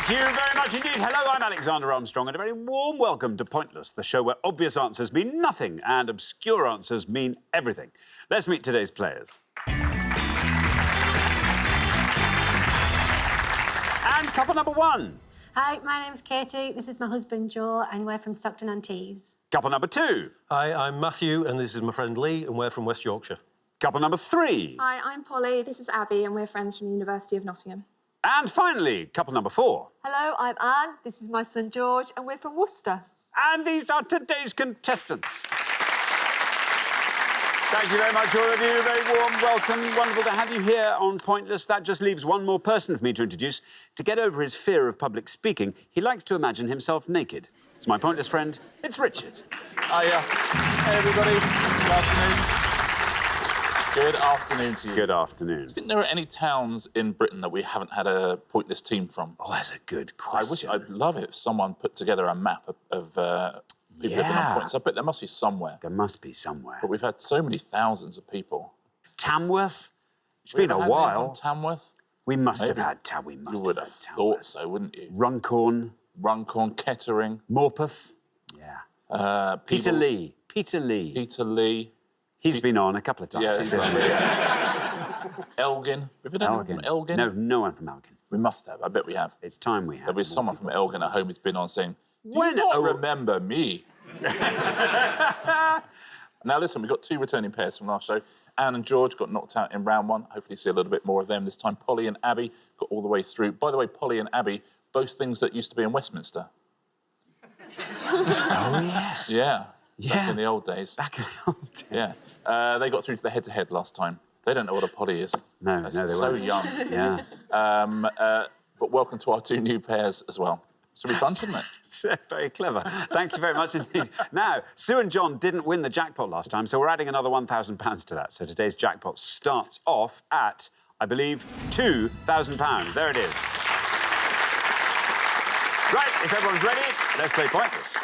Thank you very much indeed. Hello, I'm Alexander Armstrong, and a very warm welcome to Pointless, the show where obvious answers mean nothing and obscure answers mean everything. Let's meet today's players. And couple number one. Hi, my name's Katie. This is my husband, Joe, and we're from Stockton-on-Tees. Couple number two. Hi, I'm Matthew, and this is my friend Lee, and we're from West Yorkshire. Couple number three. Hi, I'm Polly. This is Abby, and we're friends from the University of Nottingham. And finally, couple number four. Hello, I'm Anne. This is my son George, and we're from Worcester. And these are today's contestants. Thank you very much, all of you. Very warm welcome. Wonderful to have you here on Pointless. That just leaves one more person for me to introduce. To get over his fear of public speaking, he likes to imagine himself naked. It's my Pointless friend, it's Richard. Hiya. Hey, everybody. Good afternoon. Good afternoon to you. Good afternoon. Do you think there are any towns in Britain that we haven't had a Pointless team from? Oh, that's a good question. I'd love it if someone put together a map of people living on Pointless. I bet there must be somewhere. There must be somewhere. But we've had so many thousands of people. Tamworth? It's We been a ever had anyone while. on Tamworth? We must Maybe. have had Tamworth. You would have thought so, wouldn't you? Runcorn. Runcorn, Kettering. Morpeth. Yeah. Peter Peebles. Lee. Peter Lee. Peter Lee. He's been on a couple of times. Yeah, he's hasn't he? Elgin. Have we had anyone from Elgin? No, no one from Elgin. We must have. I bet we have. It's time we have. There'll be someone from Elgin at home who's been on saying, "Do When- you not oh. remember me?" Now, listen, we've got two returning pairs from last show. Anne and George got knocked out in round one. Hopefully see a little bit more of them this time. Polly and Abby got all the way through. By the way, Polly and Abby, both things that used to be in Westminster. Oh, yes. Yeah. Yeah. Back in the old days. Back in the old days. Yeah. They got through to the head-to-head last time. They don't know what a Polly is. No, They're no, they so won't. young. Yeah. But welcome to our two new pairs as well. Should be fun, shouldn't it? It's very clever. Thank you very much indeed. Now, Sue and John didn't win the jackpot last time, so we're adding another £1,000 to that. So today's jackpot starts off at, I believe, £2,000. There it is. Right, if everyone's ready, let's play Pointless.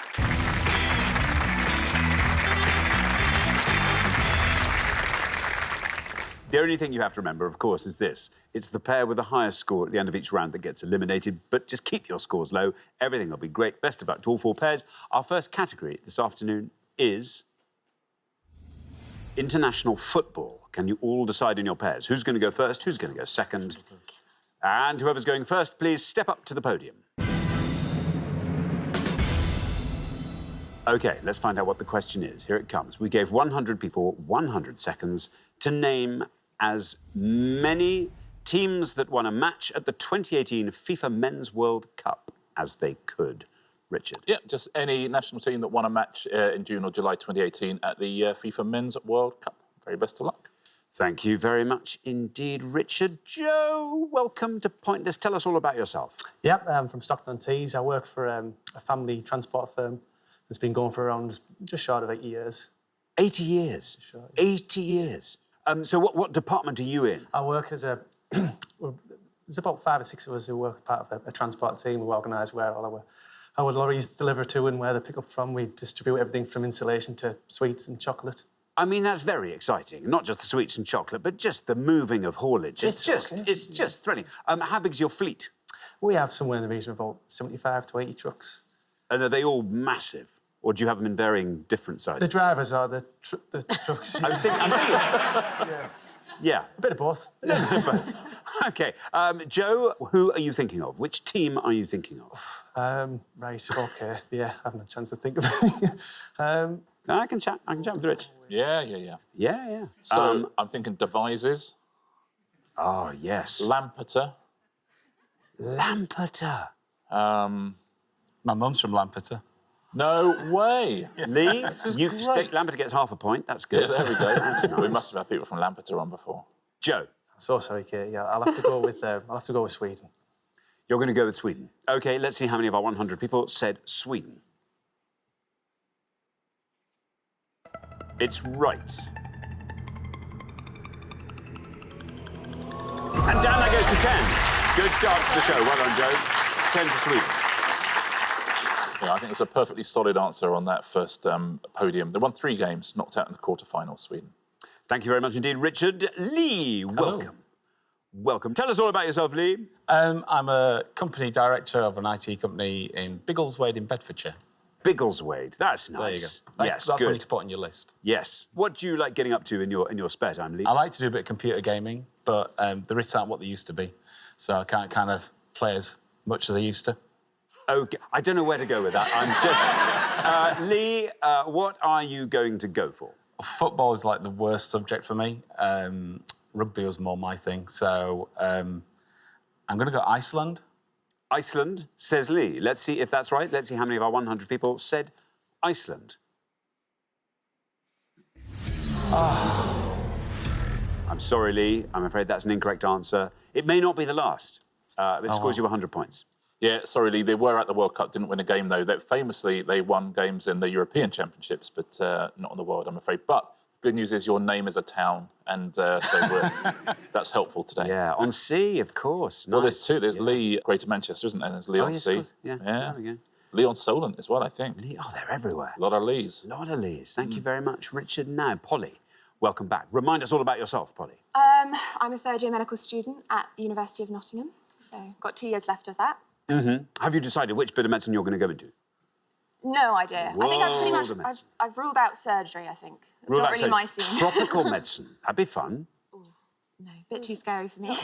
The only thing you have to remember, of course, is this. It's the pair with the highest score at the end of each round that gets eliminated, but just keep your scores low. Everything will be great. Best of luck to all four pairs. Our first category this afternoon is international football. Can you all decide in your pairs? Who's going to go first? Who's going to go second? And whoever's going first, please step up to the podium. OK, let's find out what the question is. Here it comes. We gave 100 people 100 seconds to name as many teams that won a match at the 2018 FIFA Men's World Cup as they could. Richard? Yeah, just any national team that won a match in June or July 2018 at the FIFA Men's World Cup. Very best of luck. Thank you very much indeed, Richard. Joe, welcome to Pointless. Tell us all about yourself. Yeah, I'm from Stockton-on-Tees. I work for a family transport firm that's been going for around just short of 80 years. 80 years? Sure. 80 years. So what department are you in? I work as a... there's about 5 or 6 of us who work part of a transport team who organise where all our lorries deliver to and where they pick up from. We distribute everything from insulation to sweets and chocolate. I mean, that's very exciting. Not just the sweets and chocolate, but just the moving of haulage. It's just thrilling. How big's your fleet? We have somewhere in the region of about 75 to 80 trucks. And are they all massive? Or do you have them in varying different sizes? The drivers are the trucks. I'm thinking... Yeah. A bit of both. Both. OK. Joe, who are you thinking of? Which team are you thinking of? Right, OK. Yeah, I haven't had a chance to think of anything. No, I can chat with Rich. Yeah. Yeah. So I'm thinking Devizes. Oh, yes. Lampeter. Lampeter. My mum's from Lampeter. No way. Lee, great. Lampeter gets half a point. That's good. Yeah, there we go. That's nice. We must have had people from Lampeter on before. Joe. So sorry, Kate. Yeah, I'll have to go with Sweden. You're going to go with Sweden. OK, let's see how many of our 100 people said Sweden. It's right. And down that goes to 10. Good start to the show. Well done, Joe. 10 for Sweden. Yeah, I think it's a perfectly solid answer on that first podium. They won 3 games, knocked out in the quarter-finals, Sweden. Thank you very much indeed, Richard. Lee, welcome. welcome. Tell us all about yourself, Lee. I'm a company director of an IT company in Biggleswade in Bedfordshire. Biggleswade. That's There you nice. go. Yes, That's good. one you can put on your list. Yes. What do you like getting up to in your spare time, Lee? I like to do a bit of computer gaming, but the risks aren't what they used to be. So I can't kind of play as much as I used to. Okay, I don't know where to go with that. I'm just... Lee, what are you going to go for? Football is like the worst subject for me. Rugby was more my thing. So I'm going to go Iceland. Iceland, says Lee. Let's see if that's right. Let's see how many of our 100 people said Iceland. I'm sorry, Lee. I'm afraid that's an incorrect answer. It may not be the last. It scores you 100 points. Yeah, sorry, Lee. They were at the World Cup, didn't win a game, though. Famously, they won games in the European Championships, but not in the World, I'm afraid. But good news is your name is a town, and so that's helpful today. Yeah, on sea, of course. Well, Nice. there's two. There's Lee, Greater Manchester, isn't there? There's Lee on yes, of Sea. course. Yeah, there we go. Lee on Solent as well, I think. Lee, oh, they're everywhere. A lot of Lees. A lot of Lees. Thank you very much, Richard. Now, Polly, welcome back. Remind us all about yourself, Polly. I'm a third-year medical student at the University of Nottingham, so got 2 years left of that. Have you decided which bit of medicine you're going to go into? No idea. I think I've pretty World of much... medicine. I've ruled out surgery, I think. It's Rule not out really surgery. my scene. Tropical medicine. That'd be fun. No, a bit too scary for me.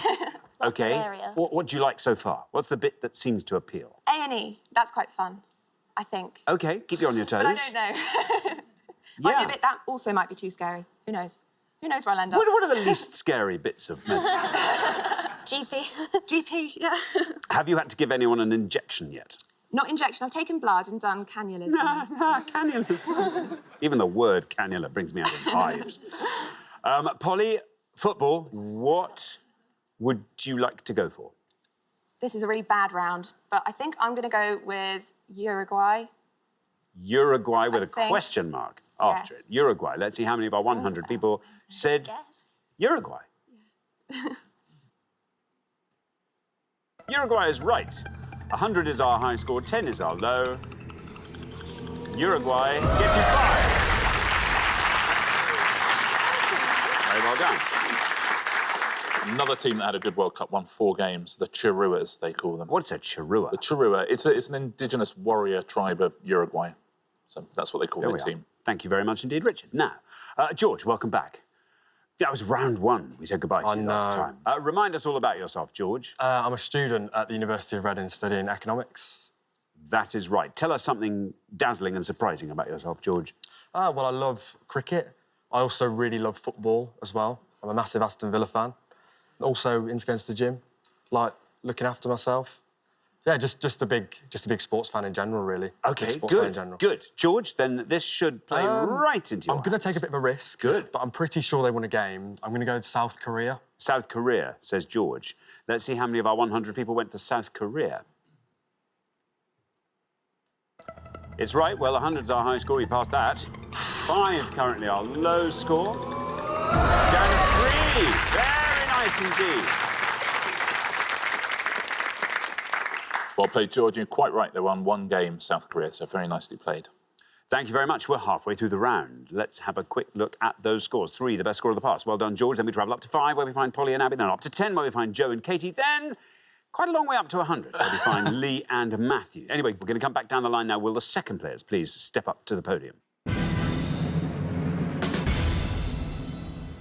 OK. area. What do you like so far? What's the bit that seems to appeal? A&E, that's quite fun, I think. OK, keep you on your toes. But I don't know. Might be a bit, that also might be too scary. Who knows? Who knows where I'll end up? What are the least scary bits of medicine? GP. GP, yeah. Have you had to give anyone an injection yet? Not injection. I've taken blood and done cannulas. Cannula. Even the word cannula brings me out of hives. Polly, football, what would you like to go for? This is a really bad round, but I think I'm going to go with Uruguay. Uruguay with a think. question mark after Yes. it. Uruguay. Let's see how many of our 100 people said Uruguay. Uruguay is right. 100 is our high score, 10 is our low. Uruguay gets you 5. Very well done. Another team that had a good World Cup won 4 games. The Chiruas, they call them. What's a Chirua? The Chirua. It's an indigenous warrior tribe of Uruguay. So that's what they call There their we are. team. Thank you very much indeed, Richard. Now, George, welcome back. That was round 1. We said goodbye to you last time. Remind us all about yourself, George. I'm a student at the University of Reading studying economics. That is right. Tell us something dazzling and surprising about yourself, George. Well, I love cricket. I also really love football as well. I'm a massive Aston Villa fan. Also into going to the gym, like looking after myself. Yeah, just a big sports fan in general, really. OK, Big sports fan in good, general. good. George, then this should play right into your I'm going to hands. take a bit of a risk. Good. But I'm pretty sure they won a game. I'm going to go to South Korea. South Korea, says George. Let's see how many of our 100 people went for South Korea. It's right. Well, 100's our high score. You passed that. 5 currently our low score. Down to 3. Very nice indeed. Well played, George. You're quite right. They won 1 game, South Korea, so very nicely played. Thank you very much. We're halfway through the round. Let's have a quick look at those scores. 3, the best score of the past. Well done, George. Then we travel up to 5, where we find Polly and Abby. Then up to 10, where we find Joe and Katie. Then quite a long way up to 100, where we find Lee and Matthew. Anyway, we're going to come back down the line now. Will the second players please step up to the podium?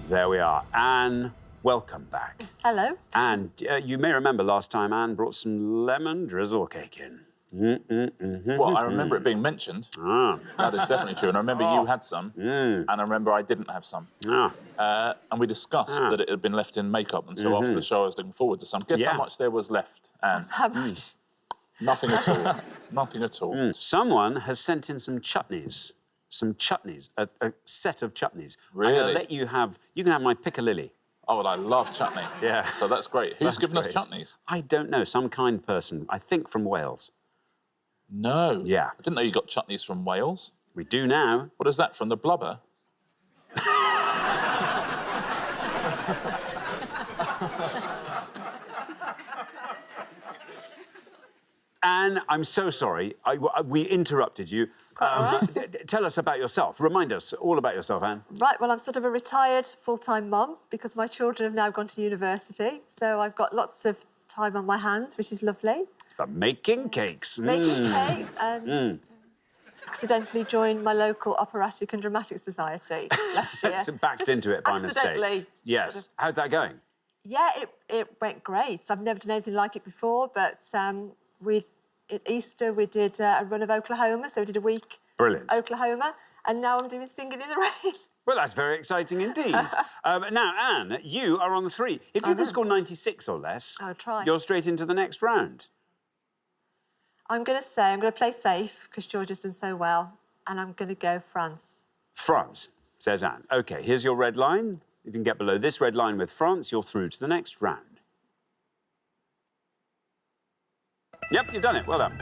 There we are. Anne, welcome back. Hello. And you may remember last time Anne brought some lemon drizzle cake in. Well, I remember it being mentioned. That is definitely true. And I remember you had some, and I remember I didn't have some. And we discussed that it had been left in makeup, and so after the show I was looking forward to some. Guess how much there was left, Anne? How much? Nothing at all. Nothing at all. Someone has sent in some chutneys. Some chutneys, a set of chutneys. I'm Really? going to let you have... You can have my piccalilli. Oh, well, I love chutney. Yeah. So that's great. Who's That's given us great. chutneys? I don't know. Some kind person. I think from Wales. No. Yeah. I didn't know you got chutneys from Wales. We do now. What is that, from the blubber? And I'm so sorry. We interrupted you. Tell us about yourself. Remind us all about yourself, Anne. Right, well, I'm sort of a retired full-time mum because my children have now gone to university. So I've got lots of time on my hands, which is lovely. For making cakes. Making cakes and accidentally joined my local operatic and dramatic society last year. So backed into it by mistake. Yes. Sort of, How's that going? yeah, it went great. I've never done anything like it before, but at Easter we did a run of Oklahoma, so we did a week Brilliant. Oklahoma, and now I'm doing Singing in the Rain. Well, that's very exciting indeed. Now, Anne, you are on the 3. If you can score 96 or less, I'll try. you're straight into the next round. I'm going to play safe because George has done so well, and I'm going to go France. France, says Anne. OK, here's your red line. If you can get below this red line with France, you're through to the next round. Yep, you've done it. Well done.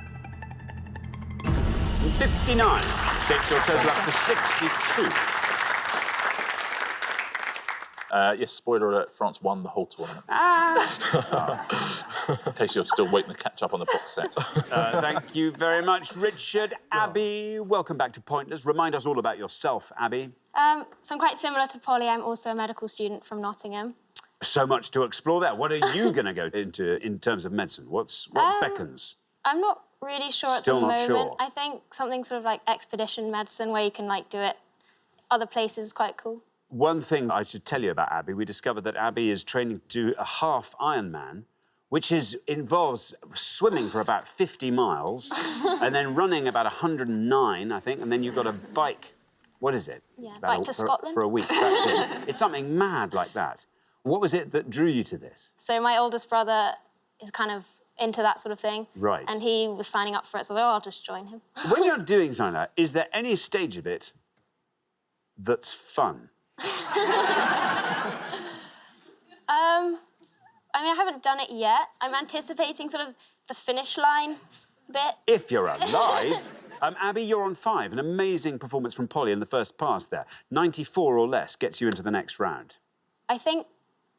59 takes your total up to 62. Yes, spoiler alert, France won the whole tournament. In case you're still waiting to catch up on the box set. Thank you very much, Richard. Abby, welcome back to Pointless. Remind us all about yourself, Abby. So I'm quite similar to Polly. I'm also a medical student from Nottingham. So much to explore there. What are you going to go into in terms of medicine? What beckons? I'm not really sure Still at the not moment. sure. I think something sort of like expedition medicine where you can like do it other places is quite cool. One thing I should tell you about Abby, we discovered that Abby is training to do a half Ironman, which involves swimming for about 50 miles and then running about 109, I think, and then you've got a bike. What is it? Yeah, bike to Scotland. For a week, that's it. It's something mad like that. What was it that drew you to this? So my oldest brother is kind of into that sort of thing. Right. And he was signing up for it, so I thought, oh, I'll just join him. When you're doing something like that, is there any stage of it that's fun? I mean, I haven't done it yet. I'm anticipating sort of the finish line bit. If you're alive. Abby, you're on 5. An amazing performance from Polly in the first pass there. 94 or less gets you into the next round. I think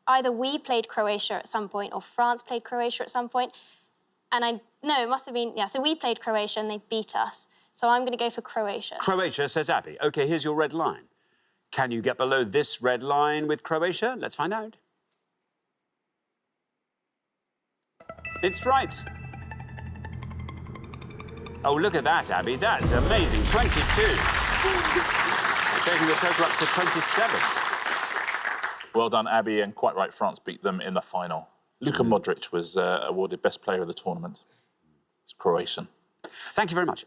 either we played Croatia at some point or France played Croatia at some point. And no, it must have been, yeah, so we played Croatia and they beat us. So I'm going to go for Croatia. Croatia, says Abby. OK, here's your red line. Can you get below this red line with Croatia? Let's find out. It's right. Oh, look at that, Abby. That's amazing. 22. Taking the total up to 27. Well done, Abby, and quite right, France beat them in the final. Luka Modric was awarded Best Player of the tournament. It's Croatian. Thank you very much.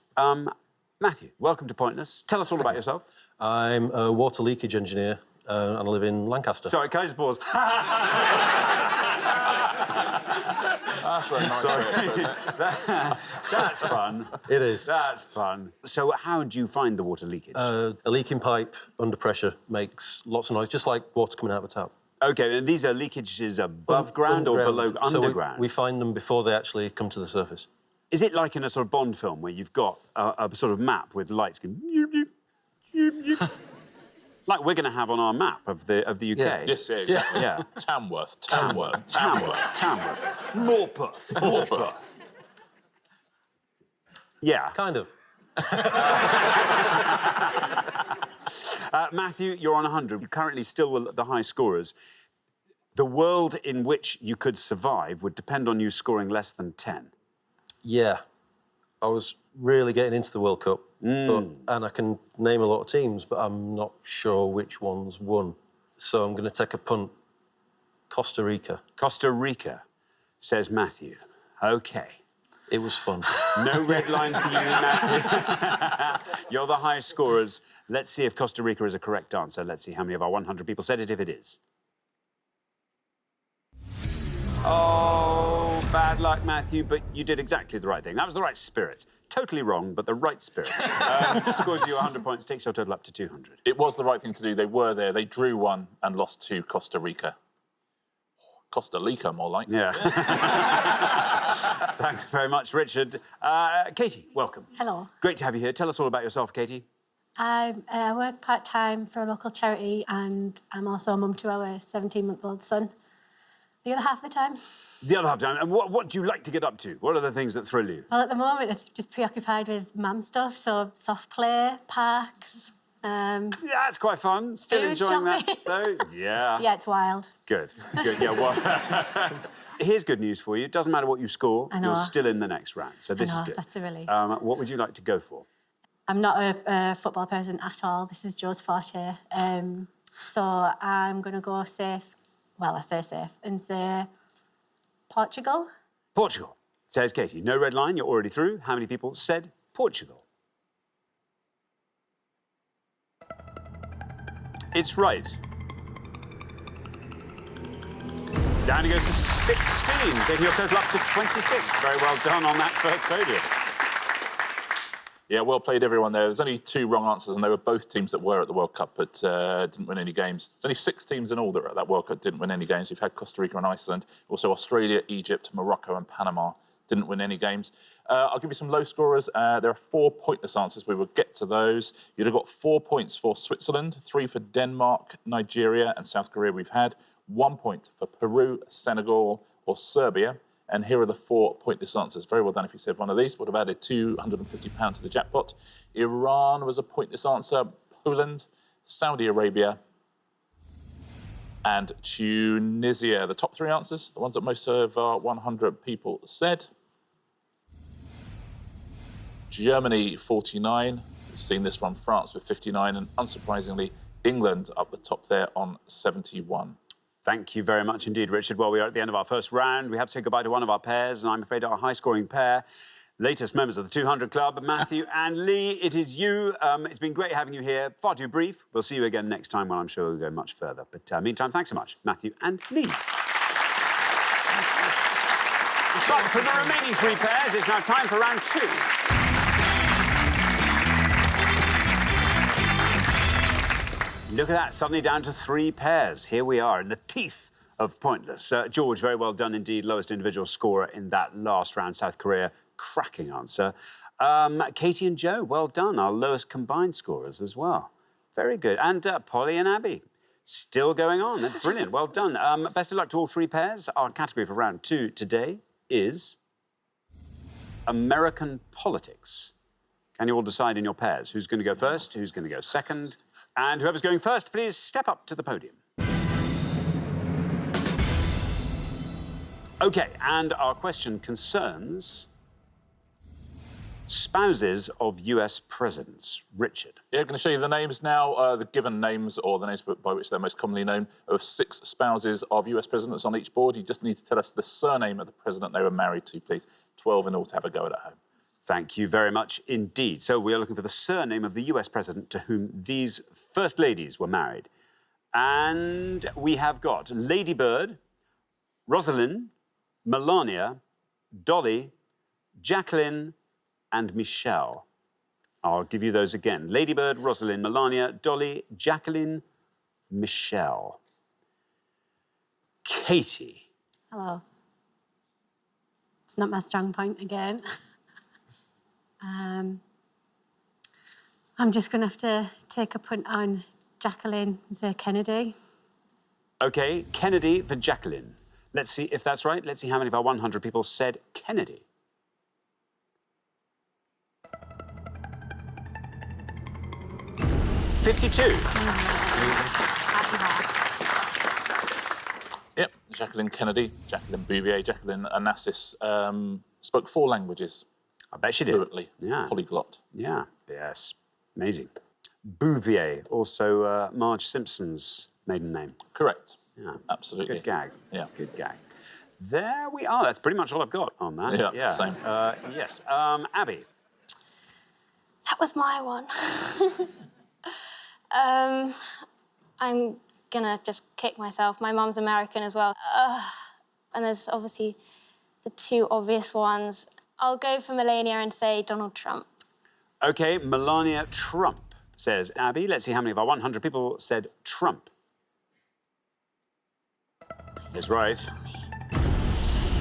Matthew, welcome to Pointless. Tell us all about yourself. I'm a water leakage engineer and I live in Lancaster. Sorry, can I just pause? That's very nice. Sorry. That's fun. It is. That's fun. So how do you find the water leakage? A leaking pipe under pressure makes lots of noise, just like water coming out of a tap. OK, and these are leakages above ground or below underground? So we find them before they actually come to the surface. Is it like in a sort of Bond film where you've got a sort of map with lights going... like we're going to have on our map of the UK? Yeah. Yes, yeah, exactly. Yeah. Tamworth. Morpeth. Yeah. Kind of. Matthew, you're on 100. You're currently still the high scorers. The world in which you could survive would depend on you scoring less than 10. Yeah. I was really getting into the World Cup, and I can name a lot of teams, but I'm not sure which ones won. So I'm going to take a punt. Costa Rica. Costa Rica, says Matthew. OK. It was fun. No red line for you, Matthew. You're the high scorers. Let's see if Costa Rica is a correct answer. Let's see how many of our 100 people said it if it is. Oh, bad luck, Matthew, but you did exactly the right thing. That was the right spirit. Totally wrong, but the right spirit. Scores you 100 points, takes your total up to 200. It was the right thing to do. They were there. They drew one and lost to Costa Rica. Costa Rica, more like. Yeah. Thanks very much, Richard. Katie, welcome. Hello. Great to have you here. Tell us all about yourself, Katie. I work part-time for a local charity and I'm also a mum to our 17-month-old son. The other half of the time. The other half-time. And what do you like to get up to? What are the things that thrill you? Well, at the moment, it's just preoccupied with mum stuff, so soft play, parks. Yeah, it's quite fun. Still Food enjoying that, shopping. though? Yeah. Yeah, it's wild. Good. Yeah, well... Here's good news for you. It doesn't matter what you score, I know. you're still in the next round. So this is good. That's a relief. What would you like to go for? I'm not a football person at all. This is Joe's forte. So I'm going to go safe. Well, I say safe and say Portugal. Portugal, says Katie. No red line, you're already through. How many people said Portugal? It's right. Down he goes to 16, taking your total up to 26. Very well done on that first podium. Yeah, well played, everyone there. There's only 2 wrong answers, and they were both teams that were at the World Cup but didn't win any games. There's only 6 teams in all that were at that World Cup didn't win any games. We've had Costa Rica and Iceland, also Australia, Egypt, Morocco and Panama didn't win any games. I'll give you some low scorers. There are 4 pointless answers. We will get to those. You'd have got 4 points for Switzerland, 3 for Denmark, Nigeria and South Korea we've had, 1 point for Peru, Senegal or Serbia. And here are the 4 pointless answers. Very well done if you said one of these. Would have added £250 to the jackpot. Iran was a pointless answer. Poland, Saudi Arabia, and Tunisia. The top 3 answers, the ones that most of our 100 people said. Germany, 49. We've seen this one. France with 59. And unsurprisingly, England up the top there on 71. Thank you very much indeed, Richard. Well, we are at the end of our first round. We have to say goodbye to one of our pairs, and I'm afraid our high-scoring pair, latest members of the 200 Club, Matthew and Lee, it is you. It's been great having you here. Far too brief. We'll see you again next time when I'm sure we'll go much further. But meantime, thanks so much, Matthew and Lee. But for the remaining 3 pairs, it's now time for round 2. Look at that, suddenly down to 3 pairs. Here we are in the teeth of Pointless. George, very well done indeed. Lowest individual scorer in that last round, South Korea. Cracking answer. Katie and Joe, well done. Our lowest combined scorers as well. Very good. And Polly and Abby, still going on. That's brilliant. Well done. Best of luck to all 3 pairs. Our category for round 2 today is American politics. Can you all decide in your pairs who's going to go first, who's going to go second? And whoever's going first, please step up to the podium. OK, and our question concerns spouses of US presidents. Richard. Yeah, I'm going to show you the names now, the given names or the names by which they're most commonly known of 6 spouses of US presidents on each board. You just need to tell us the surname of the president they were married to, please. 12 in all to have a go at home. Thank you very much indeed. So we are looking for the surname of the US president to whom these first ladies were married. And we have got Lady Bird, Rosalind, Melania, Dolly, Jacqueline and Michelle. I'll give you those again. Lady Bird, Rosalind, Melania, Dolly, Jacqueline, Michelle. Katie. Hello. It's not my strong point again. I'm just going to have to take a punt on Jacqueline and say Kennedy. OK, Kennedy for Jacqueline. Let's see if that's right. Let's see how many of our 100 people said Kennedy. $52. Yep, Jacqueline Kennedy, Jacqueline Bouvier, Jacqueline Onassis spoke 4 languages. I bet she did. Fluently. Yeah. Polyglot. Yeah, yes. Amazing. Bouvier, also Marge Simpson's maiden name. Correct. Yeah. Absolutely. Good gag. Yeah. Good gag. There we are. That's pretty much all I've got on that. Yeah, same. Yes. Abby. That was my one. I'm gonna just kick myself. My mum's American as well. And there's obviously the 2 obvious ones. I'll go for Melania and say Donald Trump. OK, Melania Trump, says Abby. Let's see how many of our 100 people said Trump. Is right.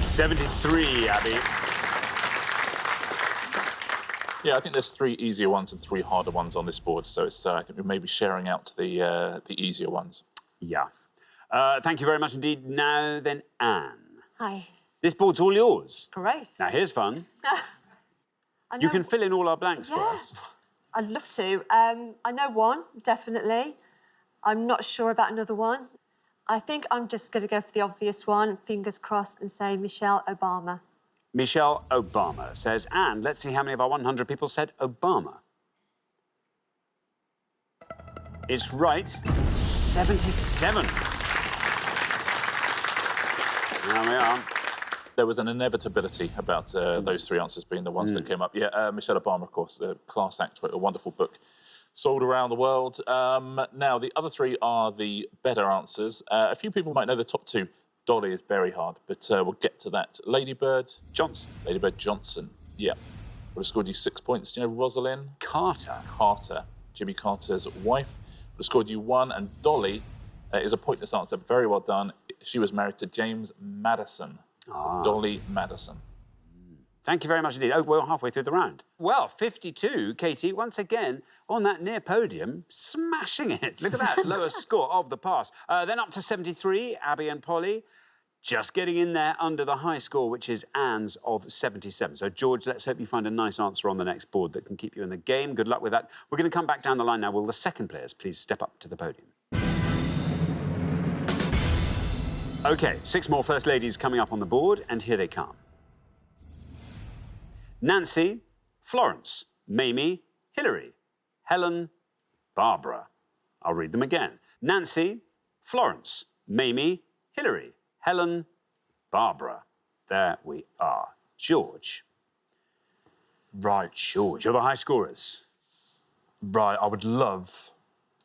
73, Abby. Yeah, I think there's 3 easier ones and 3 harder ones on this board, so it's, I think we may be sharing out the easier ones. Yeah. Thank you very much indeed. Now then, Anne. Hi. This board's all yours. Great. Now, here's fun. I You know- can fill in all our blanks for Yeah. us. I'd love to. I know one, definitely. I'm not sure about another one. I think I'm just going to go for the obvious one, fingers crossed, and say Michelle Obama. Michelle Obama says, and let's see how many of our 100 people said Obama. It's right. It's 77. There we are. There was an inevitability about those three answers being the ones that came up. Yeah, Michelle Obama, of course, a class act, a wonderful book, sold around the world. Now, the other three are the better answers. A few people might know the top two. Dolly is very hard, but we'll get to that. Ladybird Johnson. Ladybird Johnson, yeah. Would have scored you 6 points. Do you know Rosalind Carter. Carter, Jimmy Carter's wife? Would have scored you 1. And Dolly is a pointless answer. Very well done. She was married to James Madison. So Dolly Madison. Thank you very much indeed. Oh, we're halfway through the round. Well, 52, Katie, once again, on that near podium, smashing it. Look at that, lowest score of the pass. Then up to 73, Abby and Polly, just getting in there under the high score, which is Anne's of 77. So, George, let's hope you find a nice answer on the next board that can keep you in the game. Good luck with that. We're going to come back down the line now. Will the second players please step up to the podium? OK, 6 more First Ladies coming up on the board, and here they come. Nancy, Florence, Mamie, Hilary, Helen, Barbara. I'll read them again. Nancy, Florence, Mamie, Hilary, Helen, Barbara. There we are. George. Right. George, you're the high scorers. Right, I would love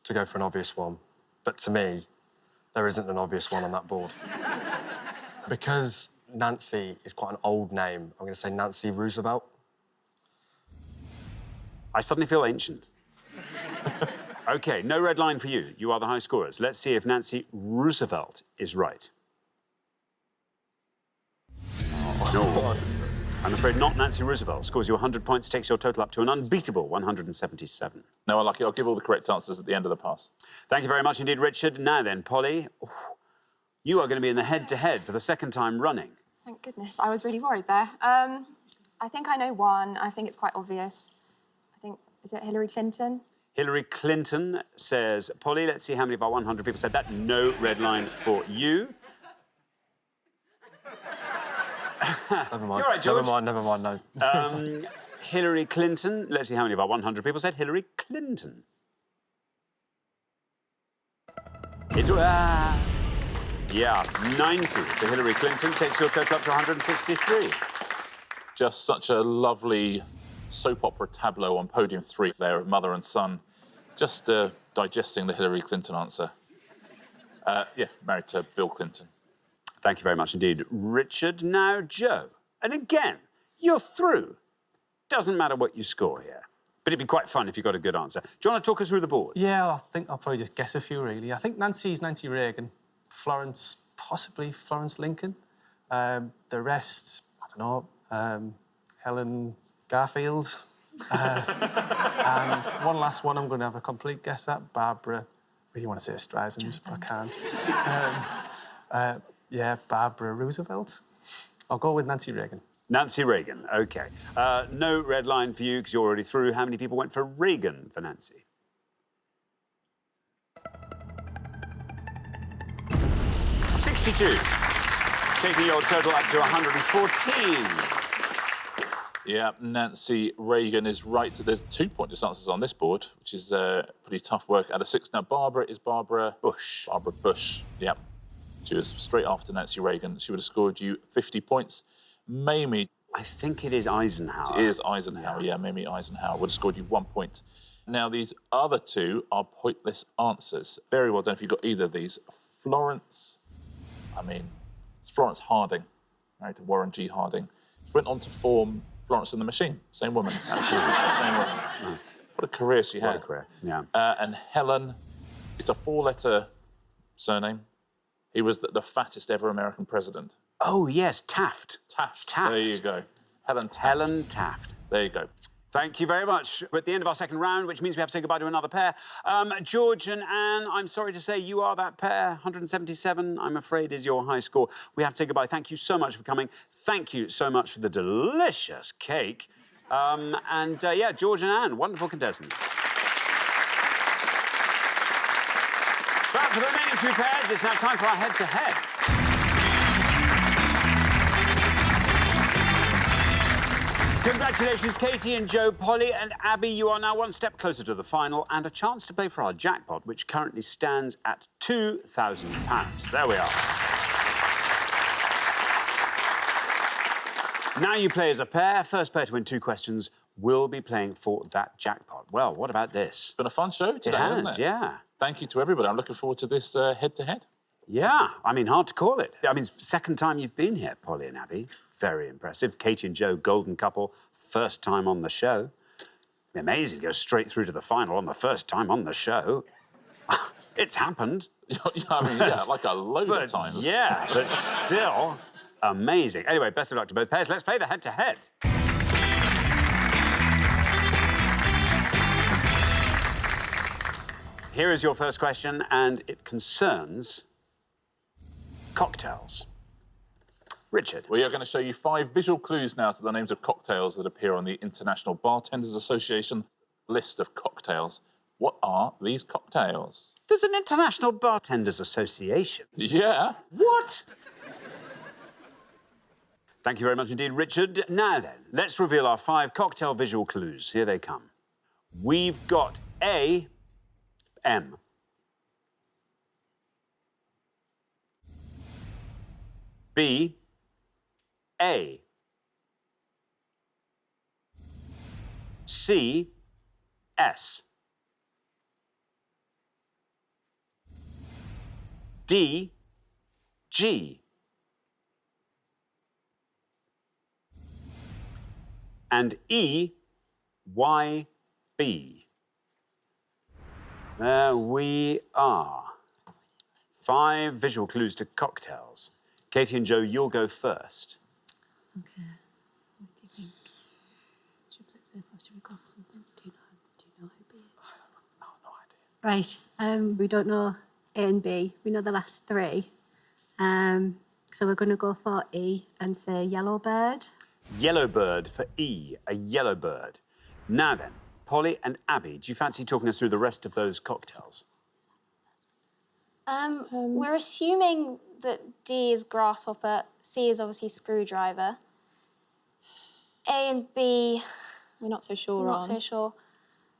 to go for an obvious one, but to me, there isn't an obvious one on that board. Because Nancy is quite an old name, I'm going to say Nancy Roosevelt. I suddenly feel ancient. OK, no red line for you. You are the high scorers. Let's see if Nancy Roosevelt is right. No. I'm afraid not Nancy Roosevelt. Scores you 100 points, takes your total up to an unbeatable 177. No, I like it. I'll give all the correct answers at the end of the pass. Thank you very much indeed, Richard. Now then, Polly, you are going to be in the head-to-head for the second time running. Thank goodness. I was really worried there. I think I know one. I think it's quite obvious. I think, is it Hillary Clinton? Hillary Clinton says, Polly, let's see how many of our 100 people said that. No red line for you. Never mind. You're right, George. Never mind, no. Hillary Clinton, let's see how many of our 100 people said Hillary Clinton. It's, yeah, 90 for Hillary Clinton, takes your total up to 163. Just such a lovely soap opera tableau on podium 3 there of mother and son, just digesting the Hillary Clinton answer. Yeah, married to Bill Clinton. Thank you very much indeed, Richard. Now, Joe. And again, you're through. Doesn't matter what you score here. But it'd be quite fun if you got a good answer. Do you want to talk us through the board? Yeah, I think I'll probably just guess a few, really. I think Nancy's Nancy Reagan. Florence, possibly Florence Lincoln. The rest, I don't know, Helen Garfield. And one last one I'm going to have a complete guess at, Barbara. I really want to say Streisand, but I can't. Yeah, Barbara Roosevelt. I'll go with Nancy Reagan. Nancy Reagan, OK. No red line for you because you're already through. How many people went for Reagan for Nancy? $62. Taking your total up to 114. Yeah, Nancy Reagan is right. There's 2 pointless answers on this board, which is pretty tough work out of 6. Now, Barbara is Barbara Bush. Barbara Bush, yeah. She was straight after Nancy Reagan. She would have scored you 50 points. Mamie. I think it is Eisenhower. It is Eisenhower, yeah, Mamie Eisenhower would have scored you 1 point. Now, these other 2 are pointless answers. Very well done if you got either of these. Florence, it's Florence Harding, married to Warren G. Harding. She went on to form Florence and the Machine. Same woman, absolutely. Same woman. What a career she had. What a career, yeah. And Helen, it's a 4-letter surname. He was the fattest ever American president. Oh, yes, Taft. Taft. Taft. There you go. Helen Taft. Helen Taft. There you go. Thank you very much. We're at the end of our second round, which means we have to say goodbye to another pair. George and Anne, I'm sorry to say you are that pair. 177, I'm afraid, is your high score. We have to say goodbye. Thank you so much for coming. Thank you so much for the delicious cake. Yeah, George and Anne, wonderful contestants. But for the remaining two pairs, it's now time for our head-to-head. Congratulations, Katie and Joe, Polly and Abby. You are now one step closer to the final and a chance to play for our jackpot, which currently stands at £2,000. There we are. Now you play as a pair. First pair to win 2 questions will be playing for that jackpot. Well, what about this? It's been a fun show today, hasn't it? Yeah. Thank you to everybody. I'm looking forward to this head-to-head. Yeah, I mean, hard to call it. I mean, second time you've been here, Polly and Abby. Very impressive. Katie and Joe, golden couple, first time on the show. Amazing, go straight through to the final on the first time on the show. It's happened. I mean, yeah, like a load of times. Yeah, but still amazing. Anyway, best of luck to both pairs. Let's play the head-to-head. Here is your first question, and it concerns cocktails. Richard. We are going to show you 5 visual clues now to the names of cocktails that appear on the International Bartenders Association list of cocktails. What are these cocktails? There's an International Bartenders Association. Yeah. What? Thank you very much indeed, Richard. Now then, let's reveal our 5 cocktail visual clues. Here they come. We've got A, M. B, A. C, S. D, G. And E, Y, B. There we are. 5 visual clues to cocktails. Katie and Joe, you'll go first. OK. What do you think? Triplets there, or should we go for something? Do you know who B is? No idea. Right. We don't know A and B. We know the last 3. So we're going to go for E and say yellow bird. Yellow bird for E, a yellow bird. Now then, Polly and Abby, do you fancy talking us through the rest of those cocktails? We're assuming that D is grasshopper, C is obviously screwdriver. A and B, We're not so sure not so sure.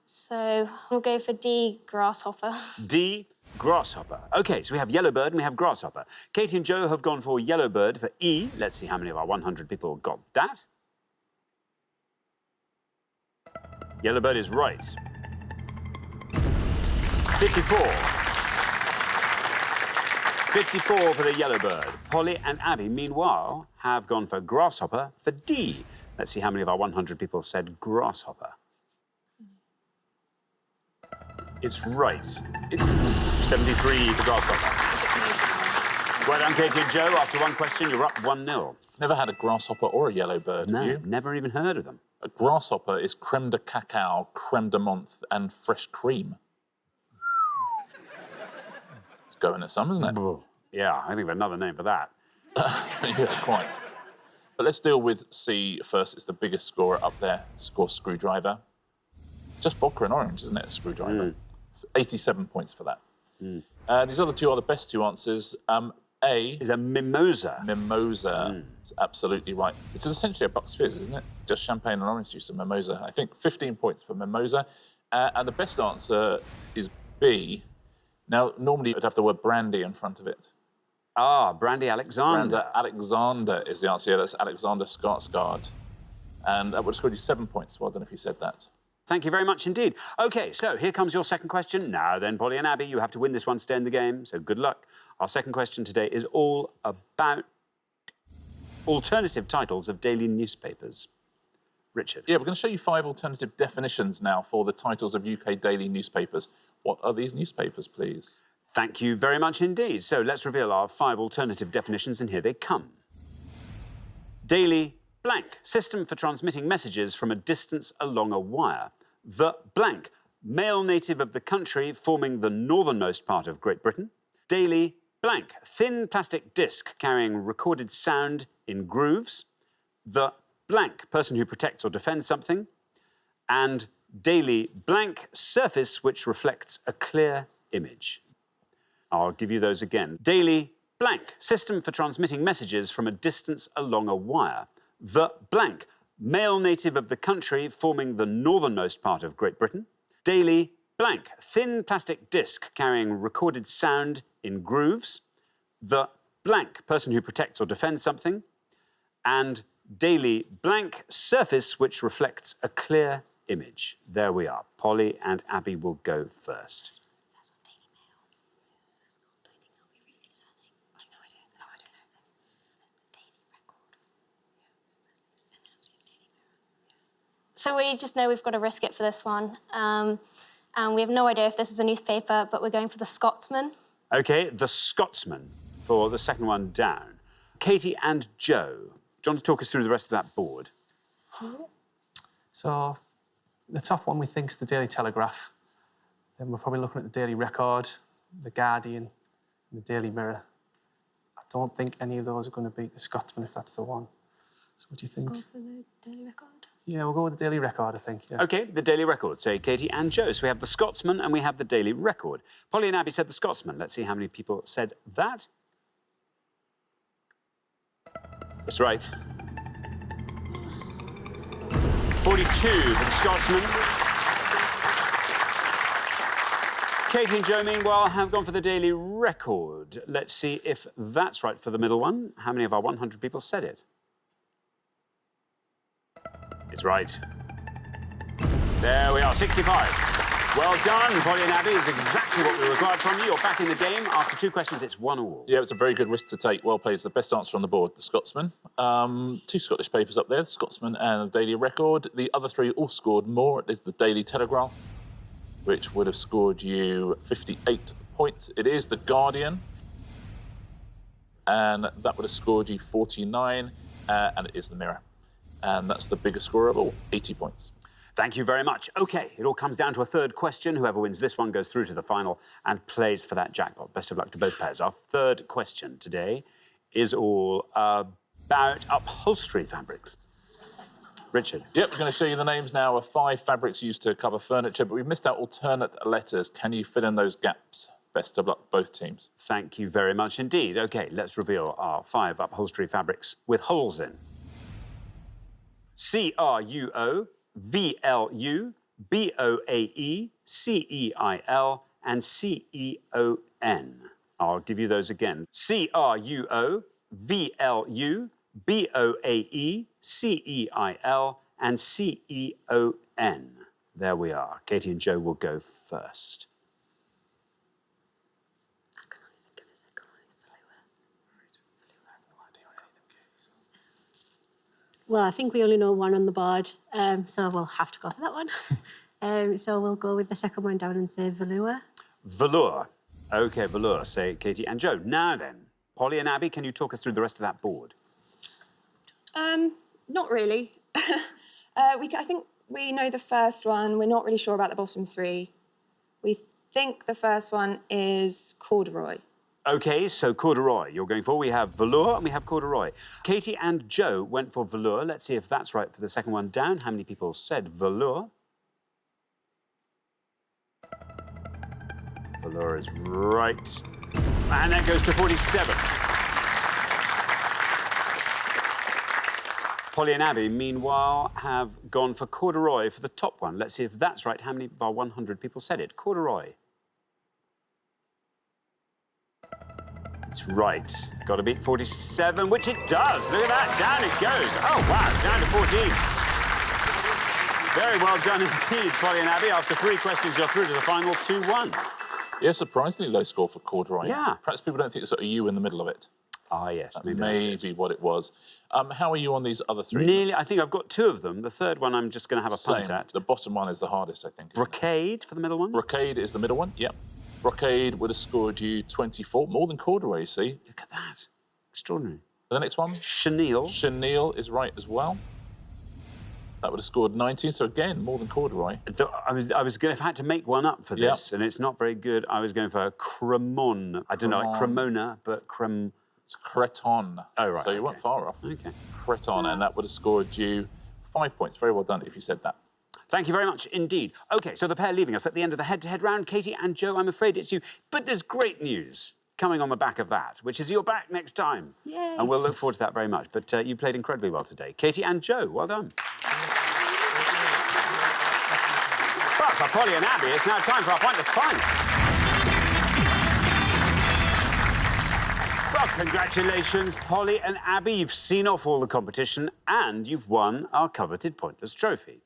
So we'll go for D, grasshopper. D, grasshopper. OK, so we have yellow bird and we have grasshopper. Katie and Joe have gone for yellow bird for E. Let's see how many of our 100 people got that. Yellow bird is right. 54. 54 for the yellow bird. Polly and Abby, meanwhile, have gone for grasshopper for D. Let's see how many of our 100 people said grasshopper. It's right. It's 73 for grasshopper. Well done, Katie and Joe. After one question, you're up 1-0. Never had a grasshopper or a yellow bird, have you? Never even heard of them. A grasshopper is creme de cacao, creme de menthe, and fresh cream. It's going at some, isn't it? Yeah, I think of another name for that. Yeah, quite. But let's deal with C first. It's the biggest scorer up there. Score screwdriver. It's just vodka and orange, isn't it, a screwdriver? 87 points for that. These other 2 are the best 2 answers. A is a mimosa. Mimosa. It's absolutely right. Which is essentially a Bucks Fizz, isn't it? Just champagne and orange juice and mimosa. I think 15 points for mimosa. And the best answer is B. Now, normally you'd have the word brandy in front of it. Ah, Brandy Alexander. Brandy Alexander is the answer. Yeah, that's Alexander Skarsgård. And that would have scored you 7 points. Well done if you said that. Thank you very much indeed. OK, so here comes your second question. Now then, Polly and Abby, you have to win this one to stay in the game, so good luck. Our second question today is all about alternative titles of daily newspapers. Richard. Yeah, we're going to show you 5 alternative definitions now for the titles of UK daily newspapers. What are these newspapers, please? Thank you very much indeed. So let's reveal our 5 alternative definitions, and here they come. Daily blank, system for transmitting messages from a distance along a wire. The blank, male native of the country forming the northernmost part of Great Britain. Daily blank, thin plastic disc carrying recorded sound in grooves. The blank, person who protects or defends something. And daily blank, surface which reflects a clear image. I'll give you those again. Daily blank, system for transmitting messages from a distance along a wire. The blank, male native of the country forming the northernmost part of Great Britain. Daily blank, thin plastic disc carrying recorded sound in grooves. The blank, person who protects or defends something. And daily blank, surface which reflects a clear image. There we are. Polly and Abby will go first. So we just know we've got to risk it for this one. And we have no idea if this is a newspaper, but we're going for the Scotsman. OK, the Scotsman for the second one down. Katie and Joe, do you want to talk us through the rest of that board? So the top one we think is the Daily Telegraph. Then we're probably looking at the Daily Record, the Guardian, and the Daily Mirror. I don't think any of those are going to beat the Scotsman if that's the one. So what do you think? Go for the Daily Record. Yeah, we'll go with the Daily Record, I think. Yeah. OK, the Daily Record. So Katie and Joe. So we have the Scotsman and we have the Daily Record. Polly and Abby said the Scotsman. Let's see how many people said that. That's right. 42 for the Scotsman. Katie and Joe, meanwhile, have gone for the Daily Record. Let's see if that's right for the middle one. How many of our 100 people said it? It's right. There we are, 65. Well done, Polly and Abby. It's exactly what we required from you. You're back in the game. After 2 questions, it's 1-all. Yeah, it's a very good risk to take. Well played. It's the best answer on the board, the Scotsman. 2 Scottish papers up there, the Scotsman and the Daily Record. The other 3 all scored more. It is the Daily Telegraph, which would have scored you 58 points. It is the Guardian, and that would have scored you 49, and it is the Mirror. And that's the biggest score of all, 80 points. Thank you very much. OK, it all comes down to a third question. Whoever wins this one goes through to the final and plays for that jackpot. Best of luck to both pairs. Our third question today is all about upholstery fabrics. Richard. Yep, we're going to show you the names now of 5 fabrics used to cover furniture, but we've missed out alternate letters. Can you fill in those gaps? Best of luck, both teams. Thank you very much indeed. OK, let's reveal our 5 upholstery fabrics with holes in. CRUO, VLU, BOAE, CEIL, and CEON. I'll give you those again. CRUO, VLU, BOAE, CEIL, and CEON. There we are. Katie and Joe will go first. Well, I think we only know one on the board, so we'll have to go for that one. So we'll go with the second one down and say velour. Velour. OK, velour, say Katie and Joe. Now then, Polly and Abby, can you talk us through the rest of that board? Not really. I think we know the first one. We're not really sure about the bottom 3. We think the first one is corduroy. OK, so corduroy you're going for. We have velour and we have corduroy. Katie and Joe went for velour. Let's see if that's right for the second one down. How many people said velour? Velour is right. And that goes to 47. Polly and Abby, meanwhile, have gone for corduroy for the top one. Let's see if that's right. How many of our 100 people said it? Corduroy. It's right. Got to beat 47, which it does. Look at that. Down it goes. Oh, wow. Down to 14. Very well done indeed, Polly and Abby. After 3 questions, you're through to the final 2-1. Yeah, surprisingly low score for corduroy. Yeah. Perhaps people don't think there's sort of U in the middle of it. Ah, yes. That maybe may be what it was. How are you on these other 3? Nearly. I think I've got 2 of them. The third one I'm just going to have a punt at. The bottom one is the hardest, I think. Brocade for the middle one? Brocade is the middle one, yep. Brocade would have scored you 24, more than corduroy, you see. Look at that. Extraordinary. The next one? Chenille. Chenille is right as well. That would have scored 19, so again, more than corduroy. I was going to, if I had to make one up for this, and it's not very good, I was going for Cremon. I don't know, like Cremona, but It's Creton. Oh, right. So you weren't far off. Okay. Creton, and that would have scored you 5 points. Very well done if you said that. Thank you very much indeed. OK, so the pair leaving us at the end of the head-to-head round, Katie and Joe, I'm afraid it's you. But there's great news coming on the back of that, which is you're back next time. Yay. And we'll look forward to that very much. But you played incredibly well today. Katie and Joe, well done. Well, for Polly and Abby, it's now time for our pointless final. Well, congratulations, Polly and Abby. You've seen off all the competition and you've won our coveted Pointless trophy.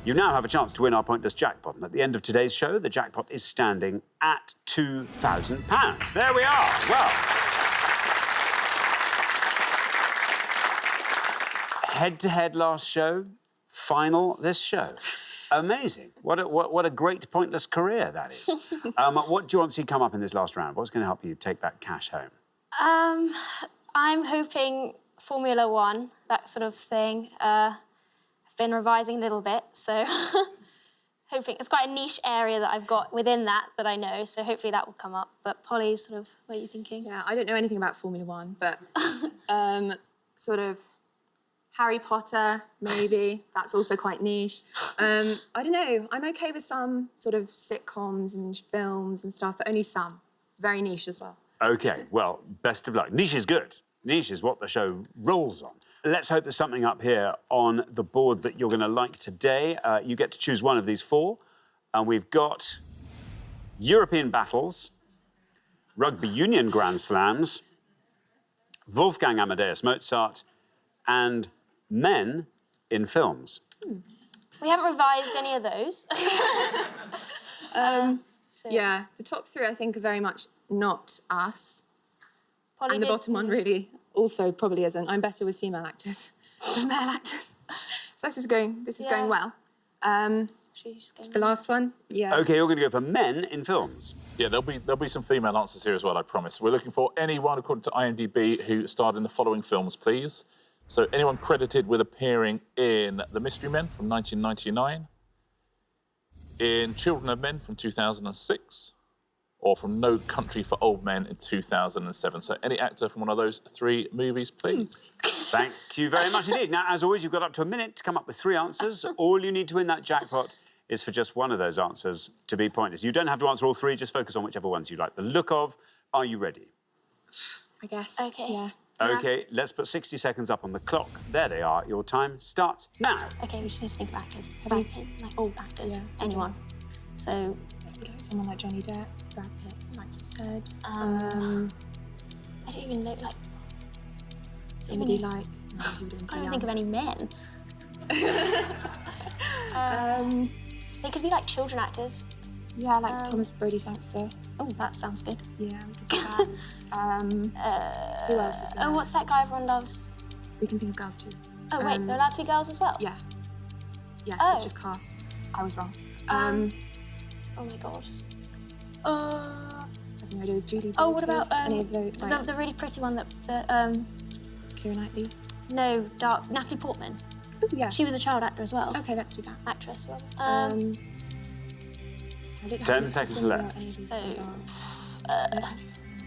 You now have a chance to win our Pointless jackpot. And at the end of today's show, the jackpot is standing at £2,000. There we are. Well, head-to-head last show, final this show. Amazing. What a great Pointless career that is. What do you want to see come up in this last round? What's going to help you take that cash home? I'm hoping Formula One, that sort of thing. I've been revising a little bit, so hoping it's quite a niche area that I've got within that I know, so hopefully that will come up. But Polly, sort of, what are you thinking? Yeah, I don't know anything about Formula One, but sort of Harry Potter, maybe. That's also quite niche. I don't know. I'm OK with some sort of sitcoms and films and stuff, but only some. It's very niche as well. OK, well, best of luck. Niche is good. Niche is what the show rolls on. Let's hope there's something up here on the board that you're going to like today. You get to choose one of these four. And we've got European battles, Rugby Union Grand Slams, Wolfgang Amadeus Mozart, and men in films. We haven't revised any of those. Yeah, the top three, I think, are very much not us. Polly And the did- bottom one really also probably isn't. I'm better with female actors than male actors. So this is going well. Should we just go The last one, yeah. OK, you're going to go for men in films. Yeah, there'll be some female answers here as well, I promise. We're looking for anyone, according to IMDb, who starred in the following films, please. So anyone credited with appearing in The Mystery Men from 1999, in Children of Men from 2006, or from No Country for Old Men in 2007. So any actor from one of those three movies, please. Thank you very much indeed. Now, as always, you've got up to a minute to come up with 3 answers. All you need to win that jackpot is for just one of those answers to be pointless. You don't have to answer all 3, just focus on whichever ones you like the look of. Are you ready? I guess. Okay. Yeah. OK, let's put 60 seconds up on the clock. There they are. Your time starts now. Okay, we just need to think of actors. Brad Pitt, like old actors, anyone. So, We go with someone like Johnny Depp, Brad Pitt, like you said. I don't even know, like, Somebody like... I can't even think of any men. They could be like children actors. Yeah, like Thomas Brody Sangster. Oh, that sounds good. Yeah, we could do that. Who else is there? Oh, what's that guy everyone loves? We can think of girls too. Oh, wait, they're allowed to be girls as well? Yeah. Yeah, Oh. it's just cast. I was wrong. Oh my god. I have no idea. Is Judy Oh, what about Walters, any of those, like, the really pretty one that Keira Knightley? no, dark Natalie Portman. Oh, yeah. She was a child actor as well. Okay, let's do that. Actress. Well. I didn't 10 have seconds to know left. what any of these So, films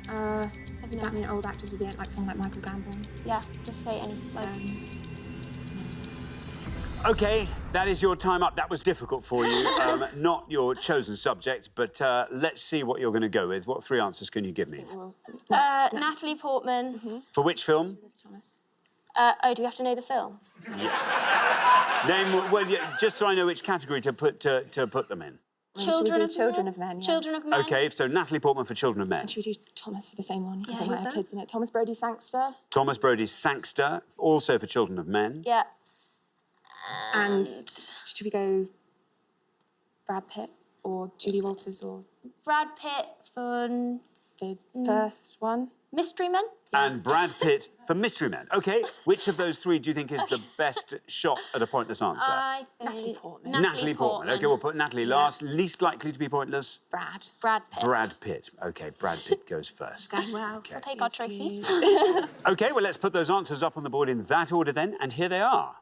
are. That mean old actors would be like someone like Michael Gambon. yeah, just say any. Like, OK, that is your time up. That was difficult for you. Not your chosen subject, but let's see what you're going to go with. What 3 answers can you give me? Natalie Portman. For which film? Thomas. Oh, do we have to know the film? Name, well, yeah, just so I know which category to put them in. Children of Children of Men. Yeah. Children of Men. OK, so Natalie Portman for Children of Men. And should we do Thomas for the same one? Because Yeah, it might who's have that? kids in it. Thomas Brody Sangster. Thomas Brody Sangster, also for Children of Men. Yeah. And should we go Brad Pitt or Judy Walters or Brad Pitt for the first one? Mystery Men. and Brad Pitt for Mystery Men. OK, which of those three do you think is the best shot at a pointless answer? I think Natalie Portman. Natalie Portman. OK, we'll put Natalie last. Least likely to be pointless? Brad. Brad Pitt. Brad Pitt. OK, Brad Pitt goes first. Going well. We'll take our trophies. OK, well, let's put those answers up on the board in that order then, and here they are.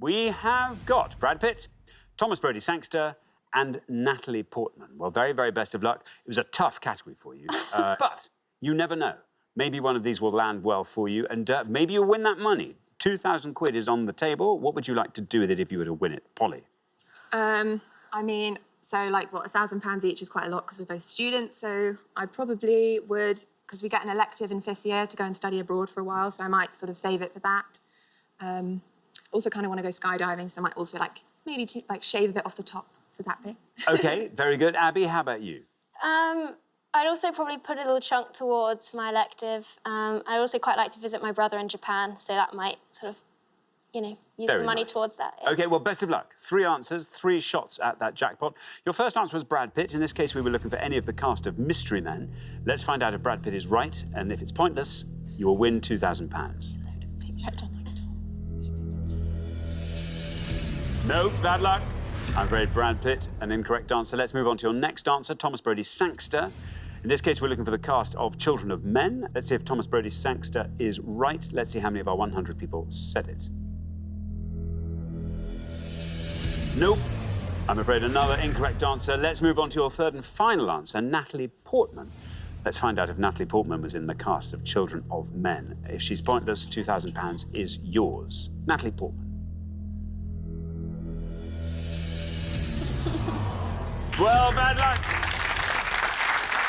We have got Brad Pitt, Thomas Brodie Sangster, and Natalie Portman. Well, very, very best of luck. It was a tough category for you, but you never know. Maybe one of these will land well for you, and maybe you'll win that money. 2,000 quid is on the table. What would you like to do with it if you were to win it? Polly? I mean, so, like, what, £1,000 each is quite a lot because we're both students, so I probably would, because we get an elective in 5th year to go and study abroad for a while, so I might sort of save it for that. Also kind of want to go skydiving, so I might also, like, maybe shave a bit off the top for that bit. OK, very good. Abby, how about you? I'd also probably put a little chunk towards my elective. I'd also quite like to visit my brother in Japan, so that might sort of, you know, use Very some money nice. towards that. Yeah. OK, well, best of luck. 3 answers, 3 shots at that jackpot. Your first answer was Brad Pitt. In this case, we were looking for any of the cast of Mystery Men. Let's find out if Brad Pitt is right, and if it's pointless, you will win £2,000. No, bad luck. I'm afraid Brad Pitt, an incorrect answer. Let's move on to your next answer, Thomas Brodie Sangster. In this case, we're looking for the cast of Children of Men. Let's see if Thomas Brodie Sangster is right. Let's see how many of our 100 people said it. Nope. I'm afraid another incorrect answer. Let's move on to your third and final answer, Natalie Portman. Let's find out if Natalie Portman was in the cast of Children of Men. If she's pointless, £2,000 is yours. Natalie Portman. Well, bad luck.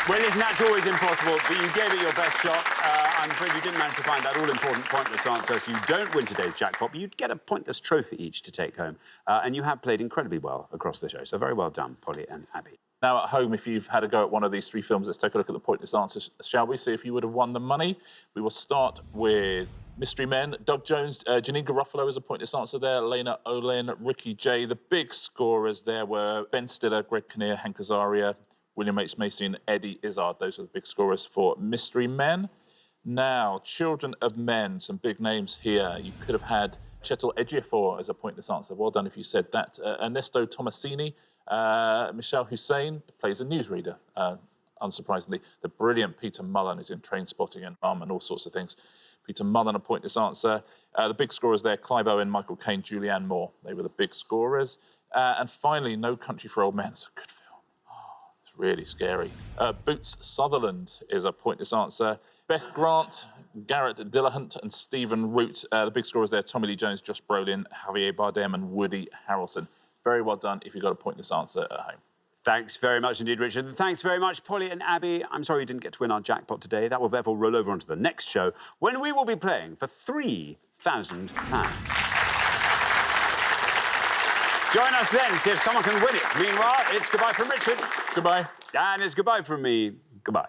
Well, listen, that's always impossible, but you gave it your best shot. I'm afraid you didn't manage to find that all-important pointless answer, so you don't win today's jackpot, but you'd get a pointless trophy each to take home. And you have played incredibly well across the show, so very well done, Polly and Abby. Now, at home, if you've had a go at one of these 3 films, let's take a look at the pointless answers, shall we? See if you would have won the money. We will start with Mystery Men. Doug Jones, Janine Garofalo is a pointless answer there. Lena Olin, Ricky Jay. The big scorers there were Ben Stiller, Greg Kinnear, Hank Azaria, William H. Macy and Eddie Izzard. Those are the big scorers for Mystery Men. Now, Children of Men, some big names here. You could have had Chetel Ejiofor as a pointless answer. Well done if you said that. Ernesto Tomasini, Michelle Hussein plays a newsreader, unsurprisingly. The brilliant Peter Mullen is in Trainspotting and and all sorts of things. Peter Mullen, a pointless answer. The big scorers there, Clive Owen, Michael Caine, Julianne Moore. They were the big scorers. And finally, No Country for Old Men. It's a good film. Oh, it's really scary. Boots Sutherland is a pointless answer. Beth Grant, Garrett Dillahunt and Stephen Root. The big scorers there, Tommy Lee Jones, Josh Brolin, Javier Bardem and Woody Harrelson. Very well done if you got a pointless answer at home. Thanks very much indeed, Richard. And thanks very much, Polly and Abby. I'm sorry you didn't get to win our jackpot today. That will therefore roll over onto the next show, when we will be playing for £3,000. Join us then, see if someone can win it. Meanwhile, it's goodbye from Richard. Goodbye. And it's goodbye from me. Goodbye.